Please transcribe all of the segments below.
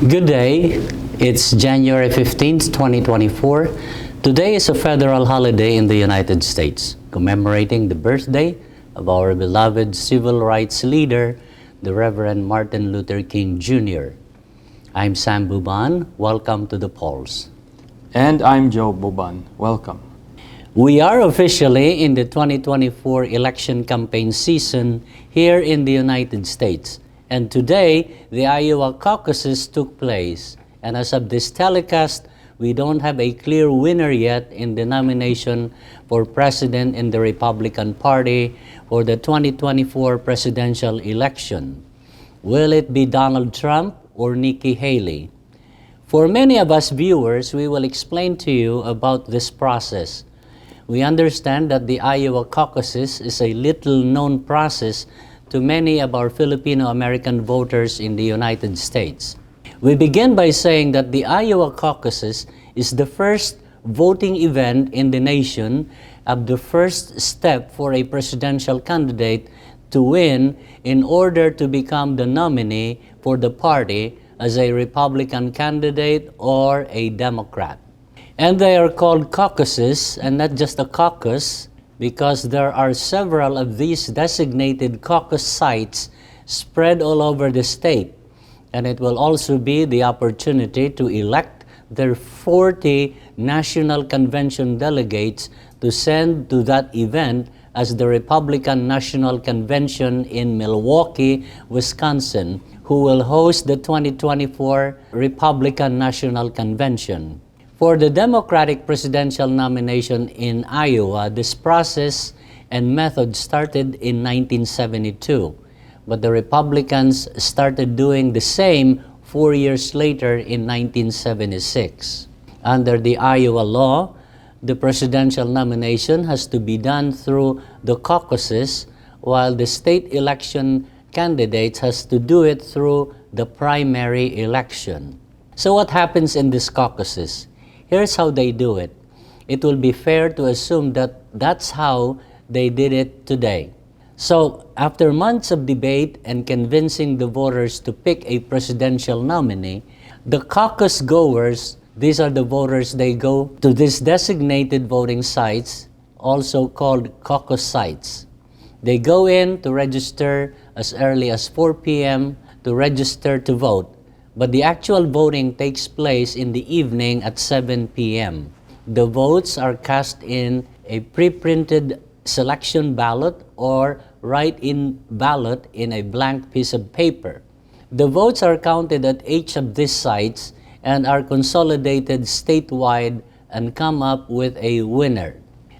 Good day. It's January 15th, 2024. Today is a federal holiday in the United States, commemorating the birthday of our beloved civil rights leader, the Reverend Martin Luther King Jr. I'm Sam Buban. Welcome to the polls. And I'm Joe Buban. Welcome. We are officially in the 2024 election campaign season here in the United States. And today, the Iowa caucuses took place. And as of this telecast, we don't have a clear winner yet in the nomination for president in the Republican Party for the 2024 presidential election. Will it be Donald Trump or Nikki Haley? For many of us viewers, we will explain to you about this process. We understand that the Iowa caucuses is a little-known process to many of our Filipino-American voters in the United States. We begin by saying that the Iowa caucuses is the first voting event in the nation of the first step for a presidential candidate to win in order to become the nominee for the party as a Republican candidate or a Democrat. And they are called caucuses, and not just a caucus, because there are several of these designated caucus sites spread all over the state. And it will also be the opportunity to elect their 40 National Convention delegates to send to that event as the Republican National Convention in Milwaukee, Wisconsin, who will host the 2024 Republican National Convention. For the Democratic presidential nomination in Iowa, this process and method started in 1972, but the Republicans started doing the same 4 years later in 1976. Under the Iowa law, the presidential nomination has to be done through the caucuses, while the state election candidates has to do it through the primary election. So what happens in these caucuses? Here's how they do it. It will be fair to assume that that's how they did it today. So, after months of debate and convincing the voters to pick a presidential nominee, the caucus goers, these are the voters, they go to these designated voting sites, also called caucus sites. They go in to register as early as 4 p.m. to register to vote. But the actual voting takes place in the evening at 7 p.m. The votes are cast in a pre-printed selection ballot or write-in ballot in a blank piece of paper. The votes are counted at each of these sites and are consolidated statewide and come up with a winner.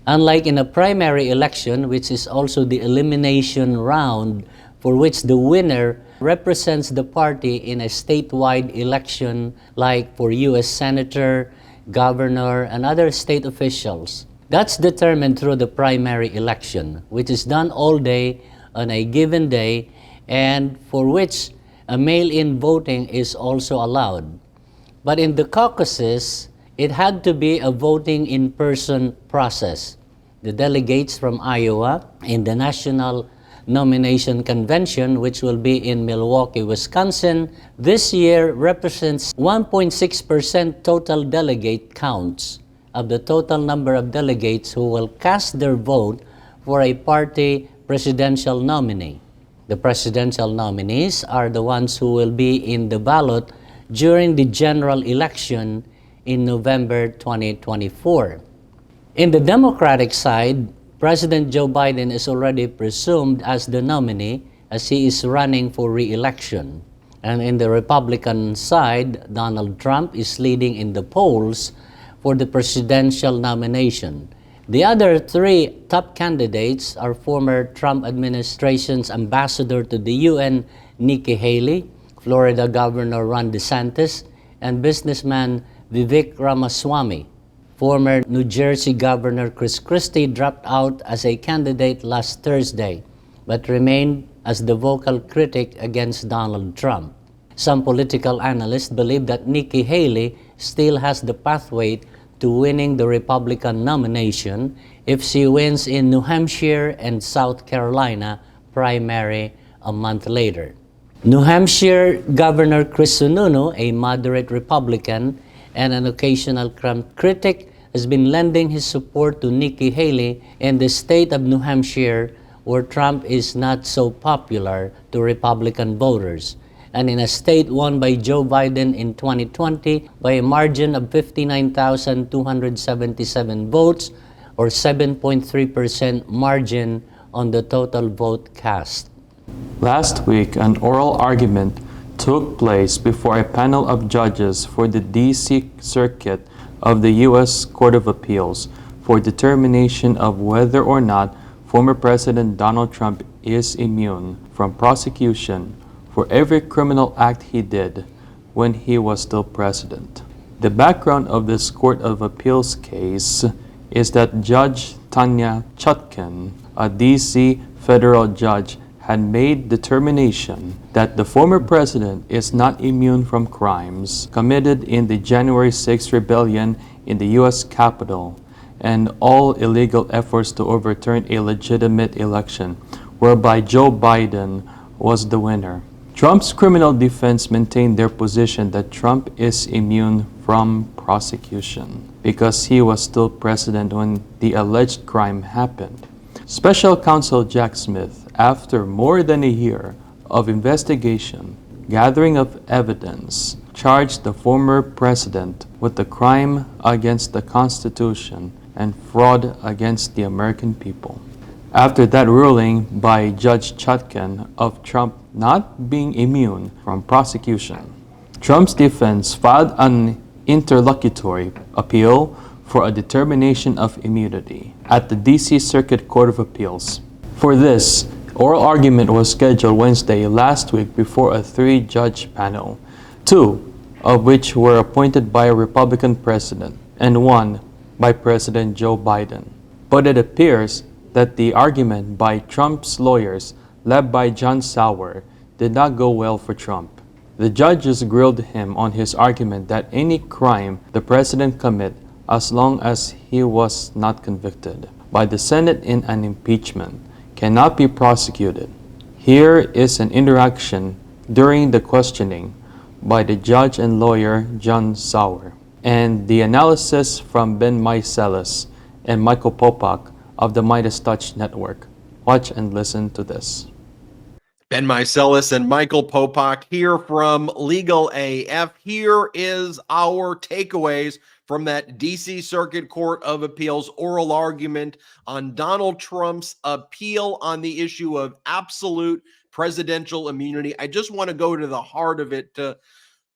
Unlike in a primary election, which is also the elimination round, for which the winner represents the party in a statewide election like for U.S. Senator, Governor, and other state officials. That's determined through the primary election, which is done all day on a given day and for which a mail-in voting is also allowed. But in the caucuses, it had to be a voting in-person process. The delegates from Iowa in the National Nomination Convention, which will be in Milwaukee, Wisconsin, this year represents 1.6% total delegate counts of the total number of delegates who will cast their vote for a party presidential nominee. The presidential nominees are the ones who will be in the ballot during the general election in November 2024. In the Democratic side, President Joe Biden is already presumed as the nominee as he is running for re-election. And in the Republican side, Donald Trump is leading in the polls for the presidential nomination. The other three top candidates are former Trump administration's ambassador to the UN, Nikki Haley, Florida Governor Ron DeSantis, and businessman Vivek Ramaswamy. Former New Jersey Governor Chris Christie dropped out as a candidate last Thursday, but remained as the vocal critic against Donald Trump. Some political analysts believe that Nikki Haley still has the pathway to winning the Republican nomination if she wins in New Hampshire and South Carolina primary a month later. New Hampshire Governor Chris Sununu, a moderate Republican and an occasional Trump critic, has been lending his support to Nikki Haley in the state of New Hampshire, where Trump is not so popular to Republican voters, and in a state won by Joe Biden in 2020 by a margin of 59,277 votes, or 7.3% margin on the total vote cast. Last week, an oral argument took place before a panel of judges for the D.C. Circuit of the U.S. Court of Appeals for determination of whether or not former President Donald Trump is immune from prosecution for every criminal act he did when he was still president. The background of this Court of Appeals case is that Judge Tanya Chutkan, a D.C. federal judge, had made determination that the former president is not immune from crimes committed in the January 6 rebellion in the U.S. Capitol and all illegal efforts to overturn a legitimate election whereby Joe Biden was the winner. Trump's criminal defense maintained their position that Trump is immune from prosecution because he was still president when the alleged crime happened. Special Counsel Jack Smith, after more than a year of investigation, gathering of evidence, charged the former president with the crime against the Constitution and fraud against the American people. After that ruling by Judge Chutkan of Trump not being immune from prosecution, Trump's defense filed an interlocutory appeal for a determination of immunity at the D.C. Circuit Court of Appeals. For this, oral argument was scheduled Wednesday last week before a three-judge panel, two of which were appointed by a Republican president and one by President Joe Biden. But it appears that the argument by Trump's lawyers, led by John Sauer, did not go well for Trump. The judges grilled him on his argument that any crime the president commit, as long as he was not convicted by the Senate in an impeachment, cannot be prosecuted. Here is an interaction during the questioning by the judge and lawyer John Sauer, and the analysis from Ben Meiselas and Michael Popak of the Midas Touch Network. Watch and listen to this. Ben Meiselas and Michael Popak here from Legal AF. Here is our takeaways from that D.C. Circuit Court of Appeals oral argument on Donald Trump's appeal on the issue of absolute presidential immunity. I just want to go to the heart of it to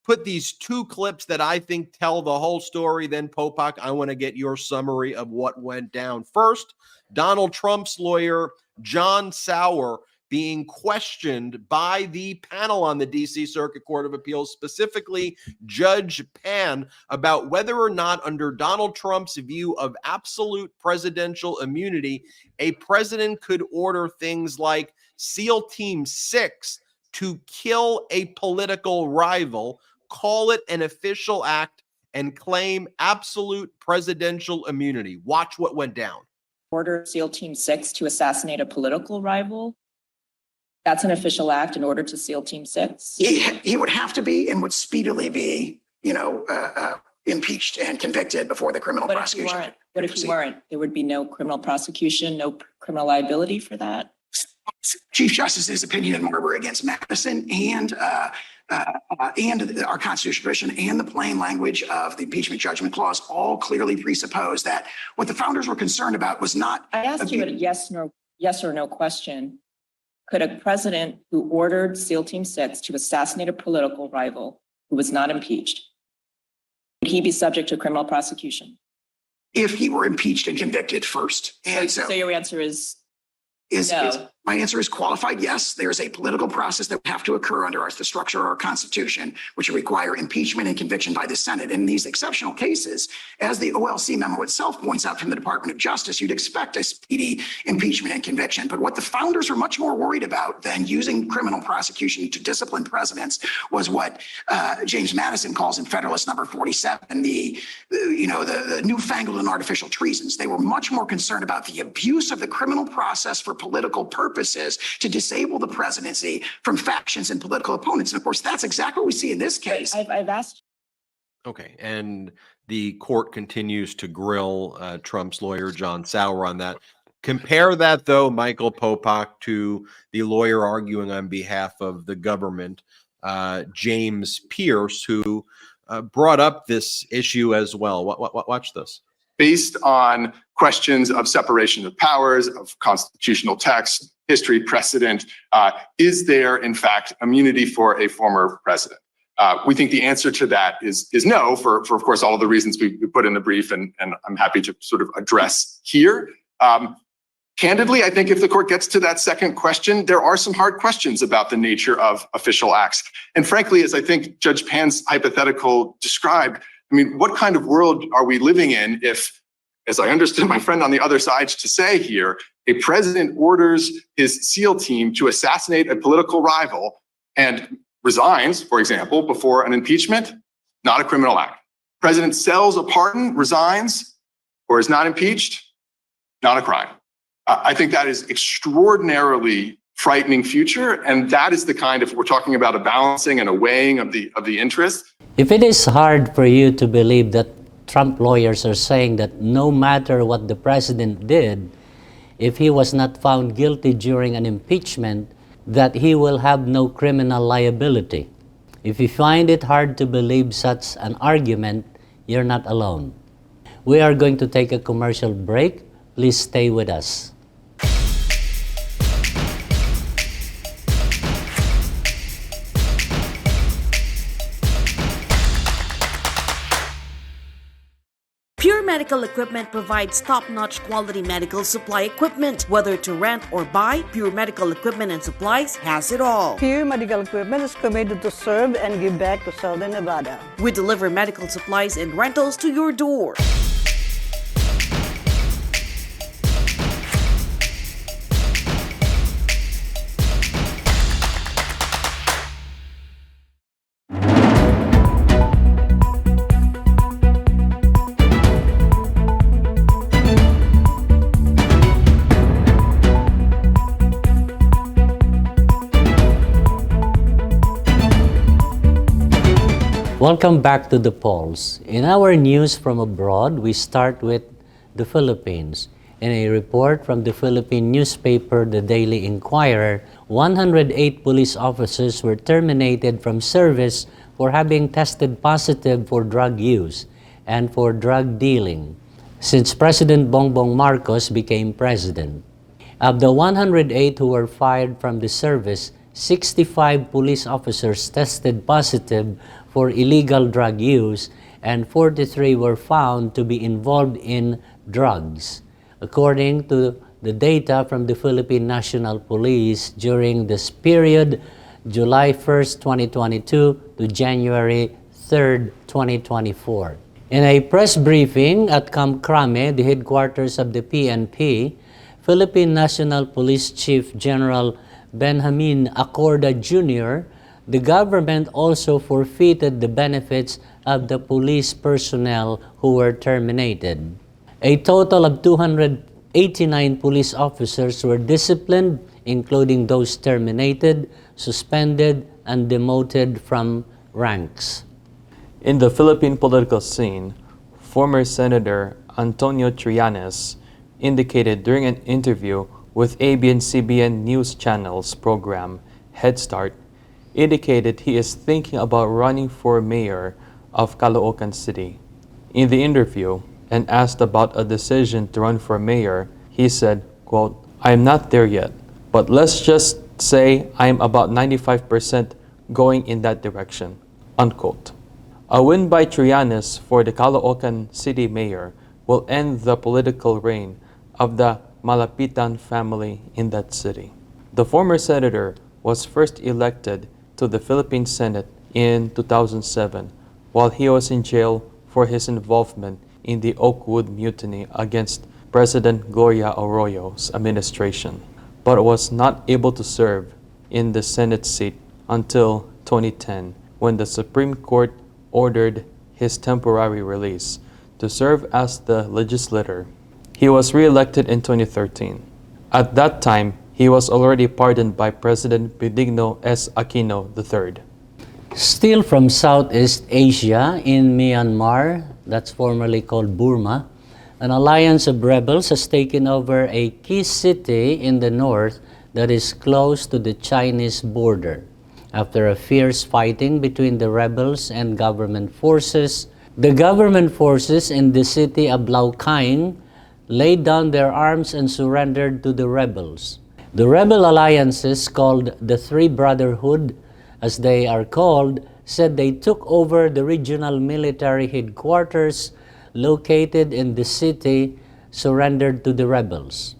put these two clips that I think tell the whole story. Then, Popak, I want to get your summary of what went down. First, Donald Trump's lawyer, John Sauer, being questioned by the panel on the D.C. Circuit Court of Appeals, specifically Judge Pan, about whether or not, under Donald Trump's view of absolute presidential immunity, a president could order things like SEAL Team 6 to kill a political rival, call it an official act, and claim absolute presidential immunity. Watch what went down. Order SEAL Team 6 to assassinate a political rival. That's an official act in order to SEAL Team 6? He would have to be and would speedily be, impeached and convicted before the criminal prosecution. What if he weren't? There would be no criminal prosecution, no criminal liability for that? Chief Justice's opinion in Marbury against Madison and our constitutional tradition and the plain language of the impeachment judgment clause all clearly presuppose that what the founders were concerned about was not. I asked you a yes or no question. Could a president who ordered SEAL Team 6 to assassinate a political rival who was not impeached, would he be subject to criminal prosecution? If he were impeached and convicted first. And so your answer is no. My answer is qualified yes. There's a political process that would have to occur under the structure of our Constitution, which would require impeachment and conviction by the Senate. In these exceptional cases, as the OLC memo itself points out from the Department of Justice, you'd expect a speedy impeachment and conviction. But what the founders were much more worried about than using criminal prosecution to discipline presidents was what James Madison calls in Federalist Number 47, the newfangled and artificial treasons. They were much more concerned about the abuse of the criminal process for political purposes purposes to disable the presidency from factions and political opponents. And of course, that's exactly what we see in this case. I've asked. Okay, and the court continues to grill Trump's lawyer, John Sauer, on that. Compare that, though, Michael Popak, to the lawyer arguing on behalf of the government, James Pierce, who brought up this issue as well. Watch this. Based on questions of separation of powers, of constitutional text, history, precedent, is there, in fact, immunity for a former president? We think the answer to that is no, for of course, all of the reasons we put in the brief, and I'm happy to sort of address here. Candidly, I think if the court gets to that second question, there are some hard questions about the nature of official acts. And frankly, as I think Judge Pan's hypothetical described, I mean, what kind of world are we living in if, as I understood my friend on the other side to say here, a president orders his SEAL team to assassinate a political rival and resigns, for example, before an impeachment? Not a criminal act. President sells a pardon, resigns, or is not impeached? Not a crime. I think that is extraordinarily frightening future, and that is the kind of, we're talking about a balancing and a weighing of the interests. If it is hard for you to believe that Trump lawyers are saying that no matter what the president did, if he was not found guilty during an impeachment, that he will have no criminal liability. If you find it hard to believe such an argument, you're not alone. We are going to take a commercial break. Please stay with us. Pure Medical Equipment provides top-notch quality medical supply equipment. Whether to rent or buy, Pure Medical Equipment and Supplies has it all. Pure Medical Equipment is committed to serve and give back to Southern Nevada. We deliver medical supplies and rentals to your door. Welcome back to the polls. In our news from abroad, we start with the Philippines. In a report from the Philippine newspaper, The Daily Inquirer, 108 police officers were terminated from service for having tested positive for drug use and for drug dealing since President Bongbong Marcos became president. Of the 108 who were fired from the service, 65 police officers tested positive for illegal drug use, and 43 were found to be involved in drugs, according to the data from the Philippine National Police during this period, July 1st, 2022 to January 3rd, 2024. In a press briefing at Camp Crame, the headquarters of the PNP, Philippine National Police Chief General Benjamin Acorda Jr., the government also forfeited the benefits of the police personnel who were terminated. A total of 289 police officers were disciplined, including those terminated, suspended, and demoted from ranks. In the Philippine political scene, former Senator Antonio Trillanes indicated during an interview with ABS-CBN News Channel's program Head Start, indicated he is thinking about running for mayor of Caloocan City. In the interview, and asked about a decision to run for mayor, he said, quote, "I am not there yet, but let's just say I am about 95% going in that direction," unquote. A win by Trillanes for the Caloocan City mayor will end the political reign of the Malapitan family in that city. The former senator was first elected to the Philippine Senate in 2007 while he was in jail for his involvement in the Oakwood Mutiny against President Gloria Arroyo's administration, but was not able to serve in the Senate seat until 2010 when the Supreme Court ordered his temporary release to serve as the legislator. He was re-elected in 2013. At that time, He was already pardoned by President Benigno S. Aquino III. Still from Southeast Asia, in Myanmar, that's formerly called Burma, an alliance of rebels has taken over a key city in the north that is close to the Chinese border. After a fierce fighting between the rebels and government forces, the government forces in the city of Laucaing laid down their arms and surrendered to the rebels. The rebel alliances, called the Three Brotherhood, as they are called, said they took over the regional military headquarters located in the city, surrendered to the rebels.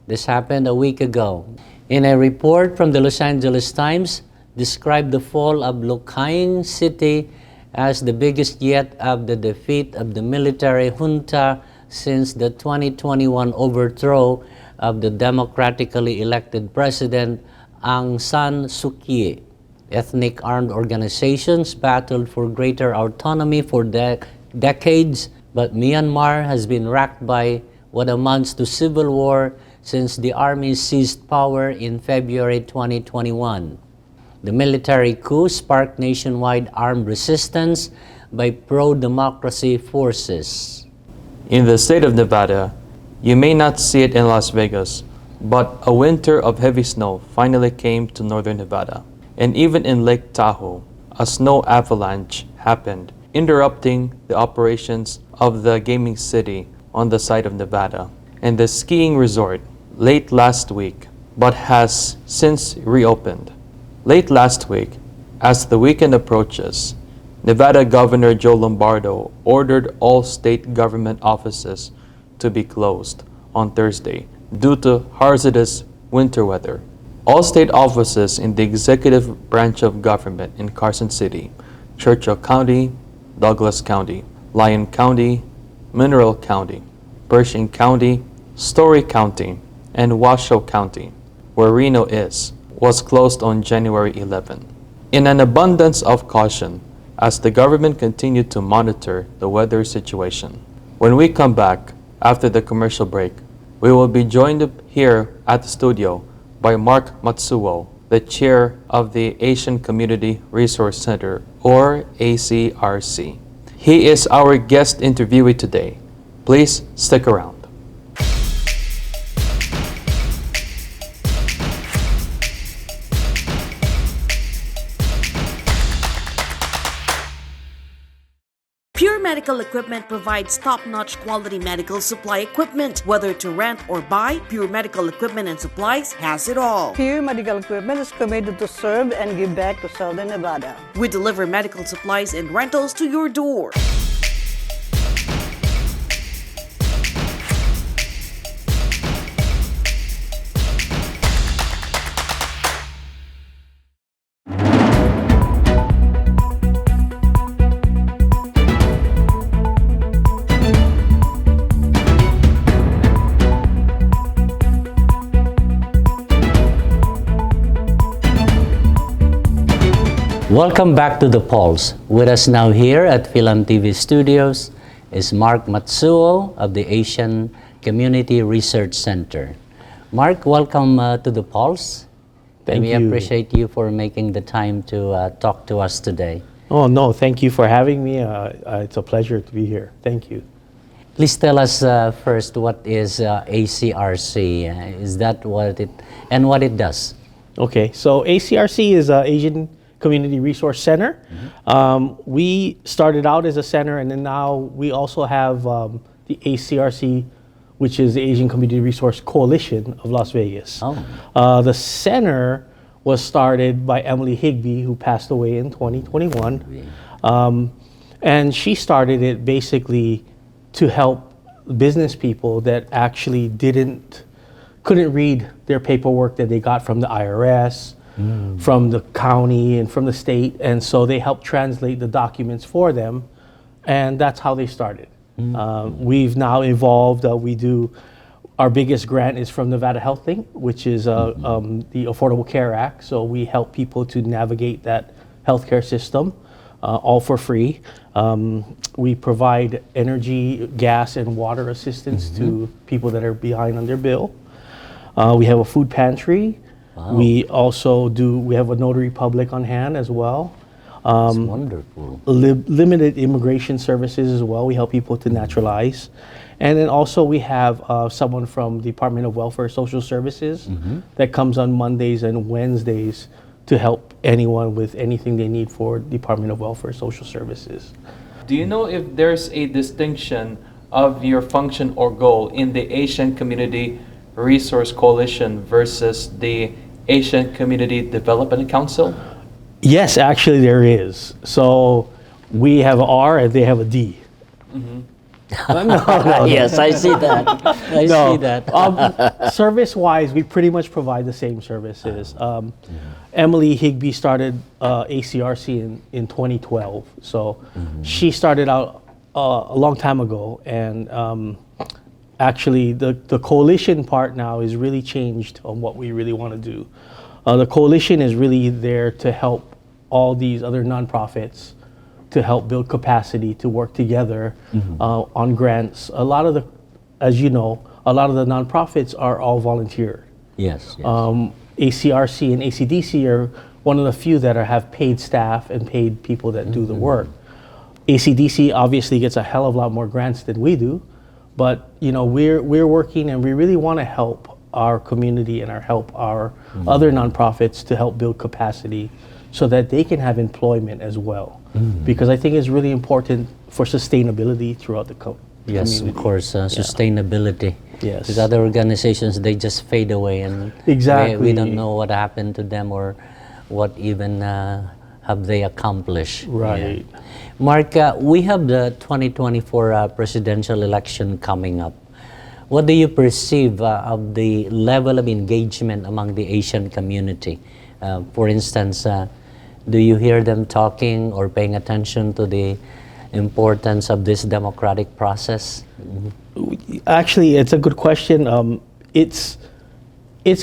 This happened a week ago. In a report from the Los Angeles Times, described the fall of Laucaing City as the biggest yet of the defeat of the military junta since the 2021 overthrow of the democratically elected President Aung San Suu Kyi. Ethnic armed organizations battled for greater autonomy for decades, but Myanmar has been racked by what amounts to civil war since the army seized power in February 2021. The military coup sparked nationwide armed resistance by pro-democracy forces. In the state of Nevada, you may not see it in Las Vegas, but a winter of heavy snow finally came to northern Nevada. And even in Lake Tahoe, a snow avalanche happened, interrupting the operations of the gaming city on the side of Nevada and the skiing resort late last week, but has since reopened. Late last week, as the weekend approaches, Nevada Governor Joe Lombardo ordered all state government offices to be closed on Thursday due to hazardous winter weather. All state offices in the executive branch of government in Carson City, Churchill County, Douglas County, Lyon County, Mineral County, Pershing County, Story County, and Washoe County, where Reno is, was closed on January 11. In an abundance of caution, as the government continued to monitor the weather situation. When we come back after the commercial break, we will be joined here at the studio by Marc Matsuo, the chair of the Asian Community Resource Center, or ACRC. He is our guest interviewee today. Please stick around. Pure Medical Equipment provides top-notch quality medical supply equipment. Whether to rent or buy, Pure Medical Equipment and Supplies has it all. Pure Medical Equipment is committed to serve and give back to Southern Nevada. We deliver medical supplies and rentals to your door. Welcome back to The Pulse. With us now here at FILAMTV Studios is Marc Matsuo of the Asian Community Research Center. Marc, welcome to The Pulse. Thank you. We appreciate you for making the time to talk to us today. Oh, no, thank you for having me. It's a pleasure to be here. Thank you. Please tell us first, what is ACRC? Is that what it does? Okay, so ACRC is Asian Community Resource Center. We started out as a center, and then now we also have the ACRC, which is the Asian Community Resource Coalition of Las Vegas. The center was started by Emily Higby, who passed away in 2021. And she started it basically to help business people that actually couldn't read their paperwork that they got from the IRS, from the county and from the state, and so they help translate the documents for them, and that's how they started. We've now evolved. Our biggest grant is from Nevada Health Link, which is the Affordable Care Act, so we help people to navigate that healthcare system, all for free. We provide energy, gas, and water assistance to people that are behind on their bill. We have a food pantry. Wow. We have a notary public on hand as well. That's wonderful. Limited immigration services as well. We help people to naturalize. And then also we have someone from the Department of Welfare Social Services that comes on Mondays and Wednesdays to help anyone with anything they need for Department of Welfare Social Services. Do you know if there's a distinction of your function or goal in the Asian Community Resource Coalition versus the Asian Community Development Council? Yes, actually there is. So we have an R and they have a D. No. Yes, I see that. I see that. Service-wise, we pretty much provide the same services. Emily Higby started ACRC in 2012. So she started out a long time ago. And actually, the coalition part now is really changed on what we really want to do. The coalition is really there to help all these other nonprofits to help build capacity to work together on grants. As you know, a lot of the nonprofits are all volunteer. Yes. ACRC and ACDC are one of the few that have paid staff and paid people that do the work. ACDC obviously gets a hell of a lot more grants than we do, but we're working and we really want to help our community and help our other nonprofits to help build capacity so that they can have employment as well. Because I think it's really important for sustainability throughout the community. Yes, of course, sustainability. Yes. Because other organizations, they just fade away and Exactly. we don't know what happened to them or what even have they accomplished. Right. Yeah. Marc, we have the 2024 presidential election coming up. What do you perceive of the level of engagement among the Asian community? For instance, do you hear them talking or paying attention to the importance of this democratic process? Actually, it's a good question. It's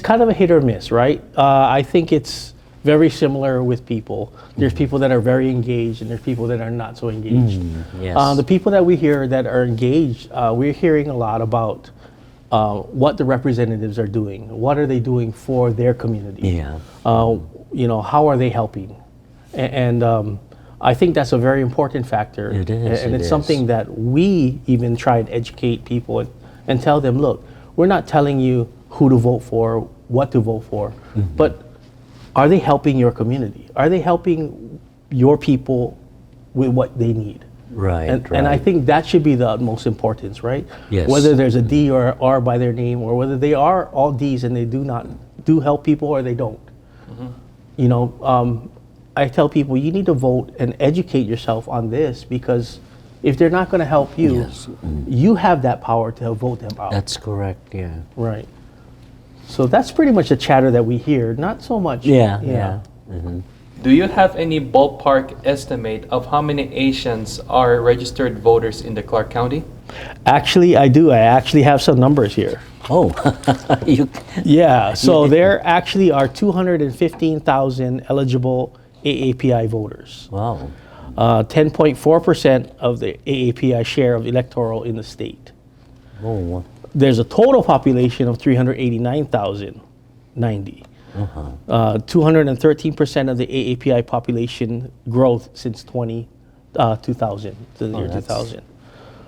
kind of a hit or miss, right? I think it's very similar with people. There's people that are very engaged and there's people that are not so engaged. Yes. The people that we hear that are engaged, we're hearing a lot about what the representatives are doing. What are they doing for their community? Yeah. How are they helping? And I think that's a very important factor. It is. And it's something that we even try and educate people and tell them, look, we're not telling you who to vote for, what to vote for, but are they helping your community? Are they helping your people with what they need? Right. And I think that should be the utmost importance, right? Yes. Whether there's a D or R by their name, or whether they are all Ds and they do help people or they don't. I tell people you need to vote and educate yourself on this, because if they're not going to help you, you have that power to vote them out. That's correct, yeah. Right. So that's pretty much the chatter that we hear, not so much. Yeah. Do you have any ballpark estimate of how many Asians are registered voters in the Clark County? Actually, I do. I actually have some numbers here. Oh, Yeah, so there actually are 215,000 eligible AAPI voters. wow. 10.4% of the AAPI share of electoral in the state. Oh, There's a total population of 389,090. 213% of the AAPI population growth since 2000, the year 2000.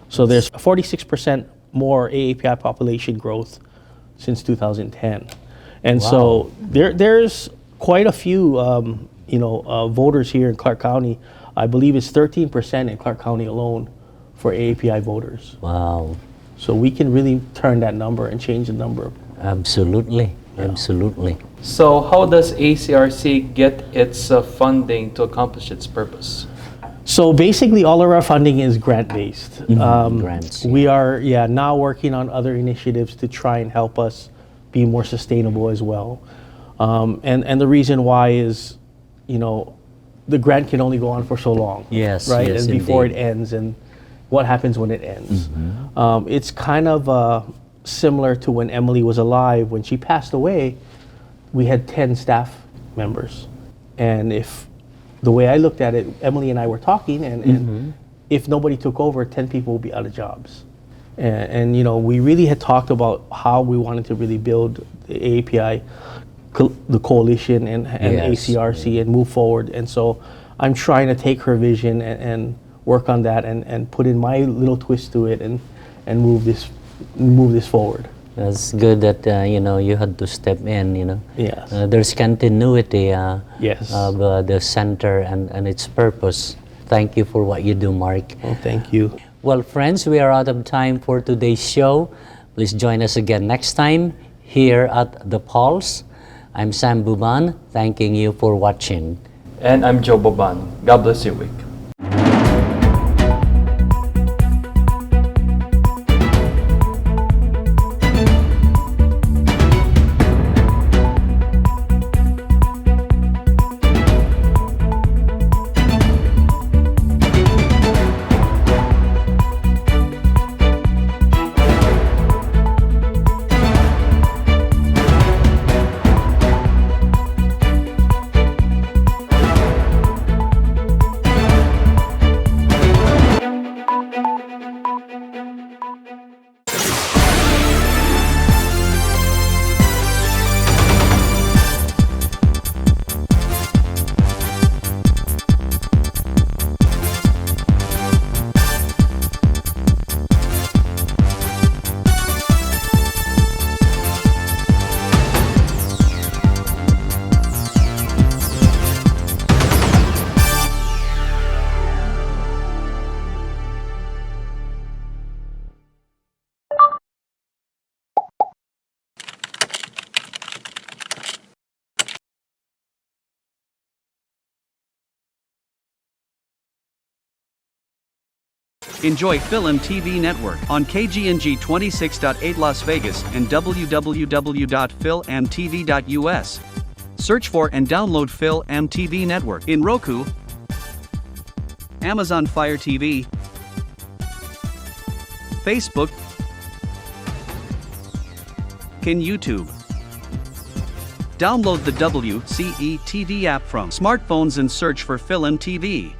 So there's 46% more AAPI population growth since 2010. And so there's quite a few voters here in Clark County. I believe it's 13% in Clark County alone for AAPI voters. wow. So we can really turn that number and change the number. Absolutely. Absolutely. So how does ACRC get its funding to accomplish its purpose? So basically all of our funding is grant-based. Grants, We are now working on other initiatives to try and help us be more sustainable as well. And the reason why is, the grant can only go on for so long. Yes, right? yes, And before indeed. it ends, and what happens when it ends. It's kind of similar to when Emily was alive. When she passed away, we had 10 staff members. And if the way I looked at it, Emily and I were talking, and if nobody took over, 10 people would be out of jobs. And you know, we really had talked about how we wanted to really build the AAPI, the coalition, and Yes. ACRC, and move forward. And so I'm trying to take her vision and work on that, and put in my little twist to it, and move this forward. That's good that you know, you had to step in. You know, Yes. there's continuity Yes. of the center and its purpose. Thank you for what you do, Mark. Well, thank you. Well, friends, we are out of time for today's show. Please join us again next time here at The Pulse. I'm Sam Buban, thanking you for watching. And I'm Joe Buban. God bless your week. Enjoy Fil-Am TV Network on KGNG 26.8 Las Vegas and www.filamtv.us. Search for and download Fil-Am TV Network in Roku, Amazon Fire TV, Facebook, and YouTube. Download the WCE TV app from smartphones and search for Fil-Am TV.